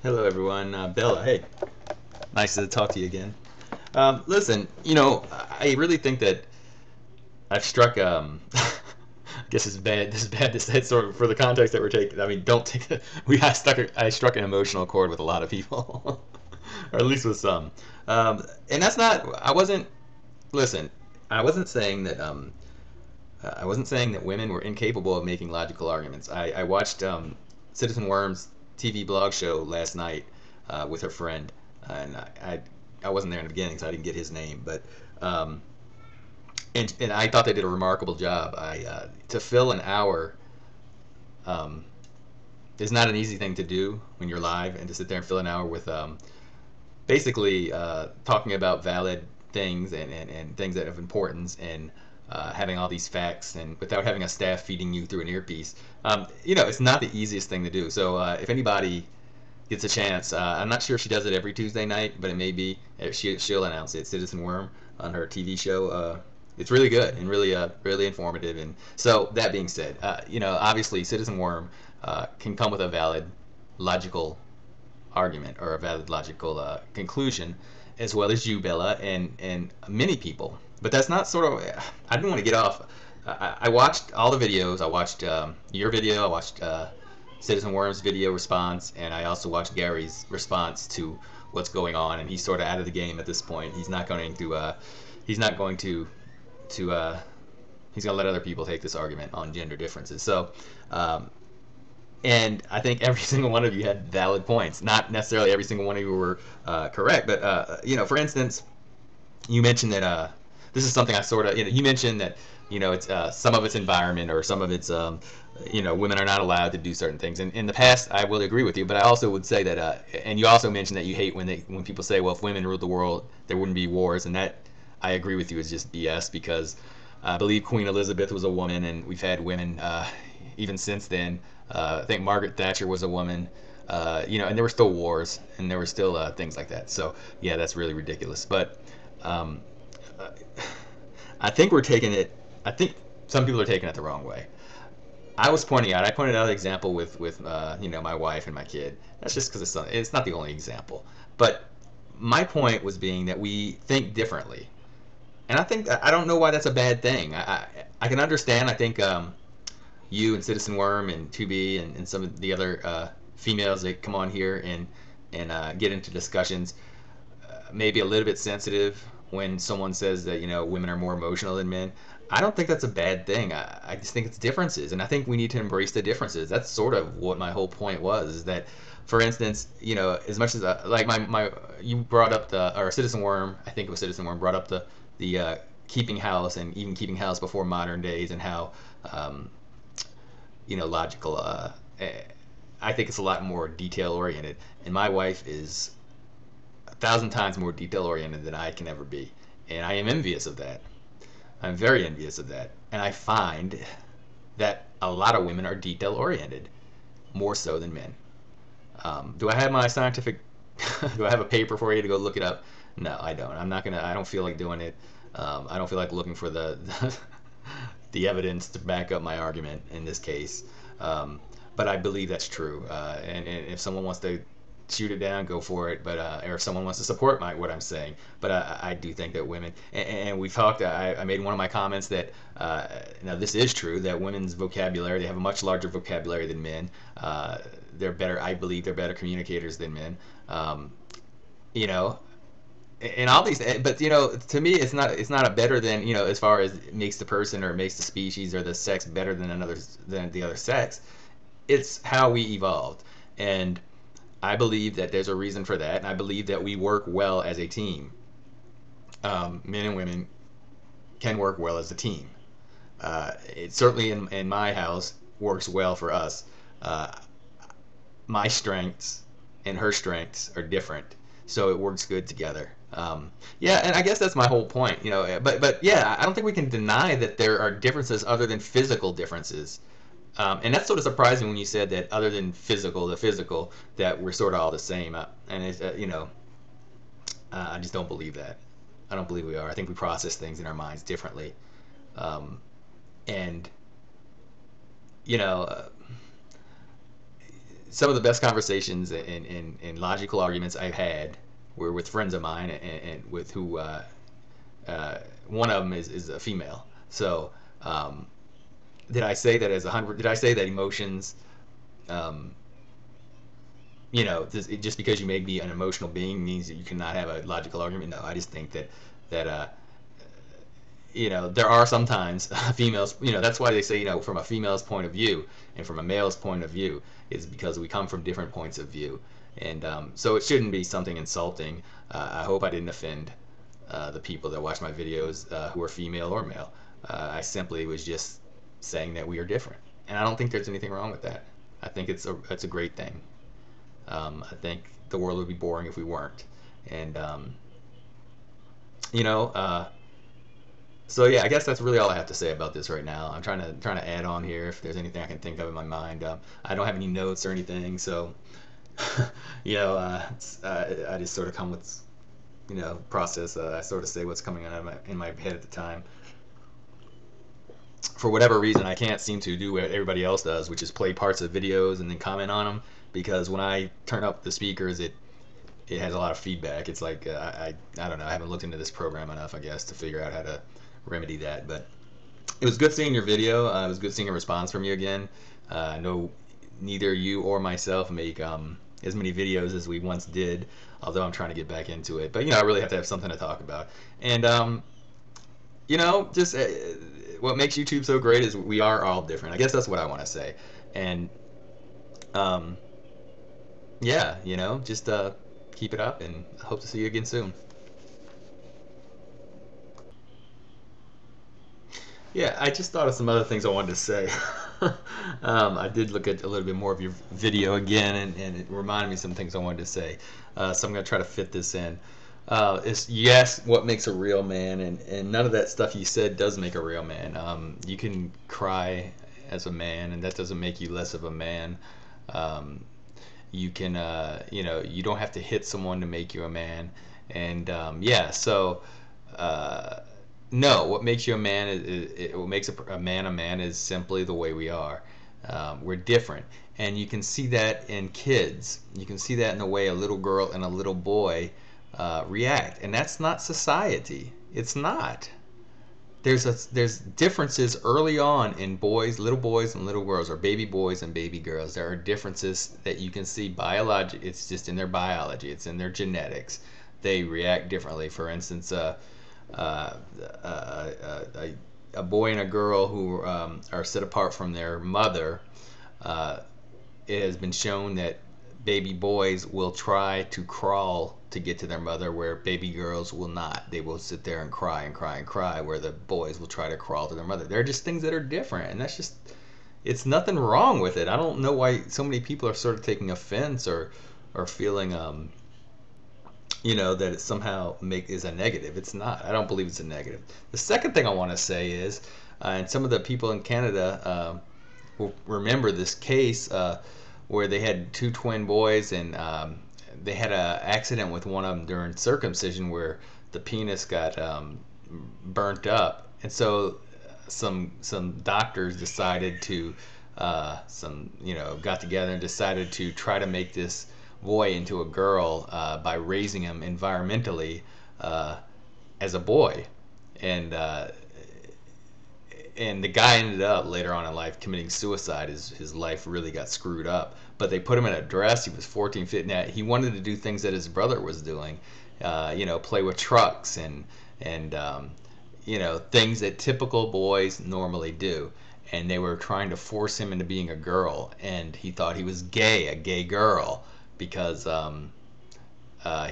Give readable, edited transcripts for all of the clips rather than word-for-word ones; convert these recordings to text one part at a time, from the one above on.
Hello, everyone. Bella, hey, nice to talk to you again. Listen, I really think that I've struck. I guess it's bad. This is bad to say, sort of for the context that we're taking. I mean, don't take. I struck an emotional chord with a lot of people, or at least with some. And that's not. I wasn't. Listen, I wasn't saying that. I wasn't saying that women were incapable of making logical arguments. I watched Citizen Worm's TV blog show last night with her friend, and I wasn't there in the beginning, so I didn't get his name, but um, and I thought they did a remarkable job. I To fill an hour um, is not an easy thing to do when you're live, and to sit there and fill an hour with basically talking about valid things and things that have importance and having all these facts and without having a staff feeding you through an earpiece. It's not the easiest thing to do. So if anybody gets a chance, I'm not sure if she does it every Tuesday night, but it may be. She'll announce it. Citizen Worm on her TV show. It's really good and really informative. And so that being said, obviously Citizen Worm can come with a valid, logical argument or a valid logical conclusion, as well as you, Bella, and many people. But that's not sort of. I didn't want to get off. I watched all the videos. I watched your video. I watched Citizen Worm's video response, and I also watched Gary's response to what's going on. And he's sort of out of the game at this point. He's not going to. He's not going to. He's going to let other people take this argument on gender differences. So um, and I think every single one of you had valid points. Not necessarily every single one of you were correct, but for instance, you mentioned that this is something I sort of. You mentioned that it's some of its environment or some of its women are not allowed to do certain things. And in the past, I will agree with you, but I also would say that, and you also mentioned that you hate when people say, well, if women ruled the world, there wouldn't be wars, and that I agree with you is just BS because I believe Queen Elizabeth was a woman, and we've had women even since then. I think Margaret Thatcher was a woman. And there were still wars, and there were still things like that. So yeah, that's really ridiculous. But um, I think we're taking it. I think some people are taking it the wrong way. I was pointing out. I pointed out an example with my wife and my kid. That's just because it's not the only example. But my point was being that we think differently, and I think I don't know why that's a bad thing. I can understand. I think you and Citizen Worm and 2B and some of the other females that come on here and get into discussions maybe a little bit sensitive when someone says that women are more emotional than men. I don't think that's a bad thing. I just think it's differences, and I think we need to embrace the differences. That's sort of what my whole point was. Is that, for instance, as much as like my you brought up the or Citizen Worm, I think it was Citizen Worm brought up the keeping house and even keeping house before modern days and how um, logical. I think it's a lot more detail oriented, and my wife is 1,000 times more detail oriented than I can ever be, and I am envious of that. I'm very envious of that, and I find that a lot of women are detail oriented more so than men. Do I have my scientific? Do I have a paper for you to go look it up? No, I don't. I'm not gonna. I don't feel like doing it. I don't feel like looking for the evidence to back up my argument in this case. Um, but I believe that's true. And if someone wants to shoot it down, go for it. But or if someone wants to support what I'm saying, but I do think that women, and we've talked. I made one of my comments that now this is true that women's vocabulary, they have a much larger vocabulary than men. They're better. I believe they're better communicators than men. Um, you know, and all these, but to me it's not a better than, as far as it makes the person or makes the species or the sex better than the other sex. It's how we evolved, and I believe that there's a reason for that, and I believe that we work well as a team. Men and women can work well as a team. It certainly in my house works well for us. uh, my strengths and her strengths are different, so it works good together. Yeah, and I guess that's my whole point. But yeah, I don't think we can deny that there are differences other than physical differences. And that's sort of surprising when you said that other than the physical, that we're sort of all the same. And it's, I just don't believe that. I don't believe we are. I think we process things in our minds differently. Um, and you know, uh, some of the best conversations and logical arguments I've had were with friends of mine, and with who one of them is a female. So did I say that Did I say that emotions, um, just because you may be an emotional being means that you cannot have a logical argument? No, I just think that there are sometimes females. That's why they say, from a female's point of view and from a male's point of view, is because we come from different points of view, and so it shouldn't be something insulting. I hope I didn't offend the people that watch my videos who are female or male. I simply was just saying that we are different, and I don't think there's anything wrong with that. I think it's a great thing. I think the world would be boring if we weren't, and you know. So yeah, I guess that's really all I have to say about this right now. I'm trying to add on here if there's anything I can think of in my mind. I don't have any notes or anything, so I just sort of come with process. I sort of say what's coming out of in my head at the time. For whatever reason, I can't seem to do what everybody else does, which is play parts of videos and then comment on them. Because when I turn up the speakers, it has a lot of feedback. It's like I don't know. I haven't looked into this program enough, I guess, to figure out how to remedy that. But it was good seeing your video. It was good seeing a response from you again. I know neither you or myself make as many videos as we once did, although I'm trying to get back into it. But I really have to have something to talk about. And just what makes YouTube so great is we are all different. I guess that's what I want to say. And yeah, just keep it up, and I hope to see you again soon. Yeah, I just thought of some other things I wanted to say. I did look at a little bit more of your video again, and it reminded me of some things I wanted to say. So I'm going to try to fit this in. You asked what makes a real man, and none of that stuff you said does make a real man. You can cry as a man, and that doesn't make you less of a man. You can, you don't have to hit someone to make you a man. And yeah, so no, what makes you a man what makes a man is simply the way we are. We're different, and you can see that in kids. You can see that in the way a little girl and a little boy react, and that's not society. It's not. There's differences early on in little boys and little girls, or baby boys and baby girls. There are differences that you can see biology. It's just in their biology. It's in their genetics. They react differently. For instance, a boy and a girl who are set apart from their mother, it has been shown that baby boys will try to crawl to get to their mother, where baby girls will not. They will sit there and cry and cry and cry, where the boys will try to crawl to their mother. There are just things that are different, and it's nothing wrong with it. I don't know why so many people are sort of taking offense or feeling that it somehow is a negative. It's not. I don't believe it's a negative. The second thing I want to say is, and some of the people in Canada will remember this case where they had two twin boys, and they had an accident with one of them during circumcision where the penis got burnt up, and so some doctors decided to got together and decided to try to make this boy into a girl by raising him environmentally as a boy, and the guy ended up later on in life committing suicide. His life really got screwed up, but they put him in a dress. He was 14, 15. He wanted to do things that his brother was doing, play with trucks and things that typical boys normally do. And they were trying to force him into being a girl, and he thought he was gay, a gay girl, because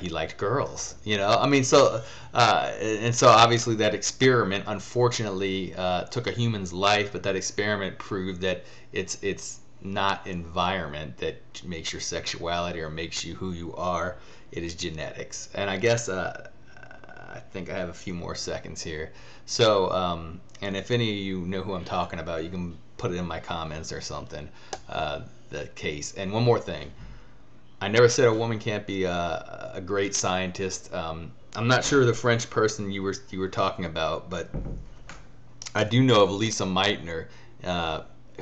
he liked girls. And so obviously that experiment unfortunately took a human's life, but that experiment proved that it's not environment that makes your sexuality or makes you who you are. It is genetics. And I guess I think I have a few more seconds here. So and if any of you know who I'm talking about, you can put it in my comments or something, the case. And one more thing. I never said a woman can't be a great scientist. I'm not sure the French person you were talking about, but I do know of Lisa Meitner,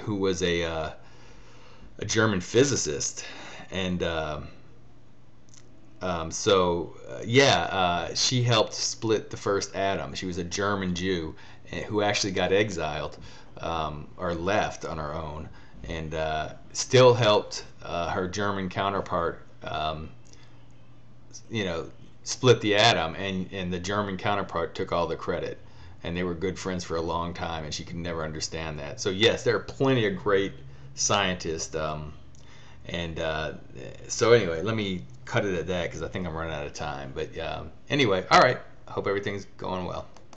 who was a a German physicist, and she helped split the first atom. She was a German Jew who actually got exiled or left on her own, and still helped her German counterpart, split the atom, and the German counterpart took all the credit. And they were good friends for a long time, and she could never understand that. So yes, there are plenty of great scientists. So anyway, let me cut it at that because I think I'm running out of time. But anyway, all right. I hope everything's going well.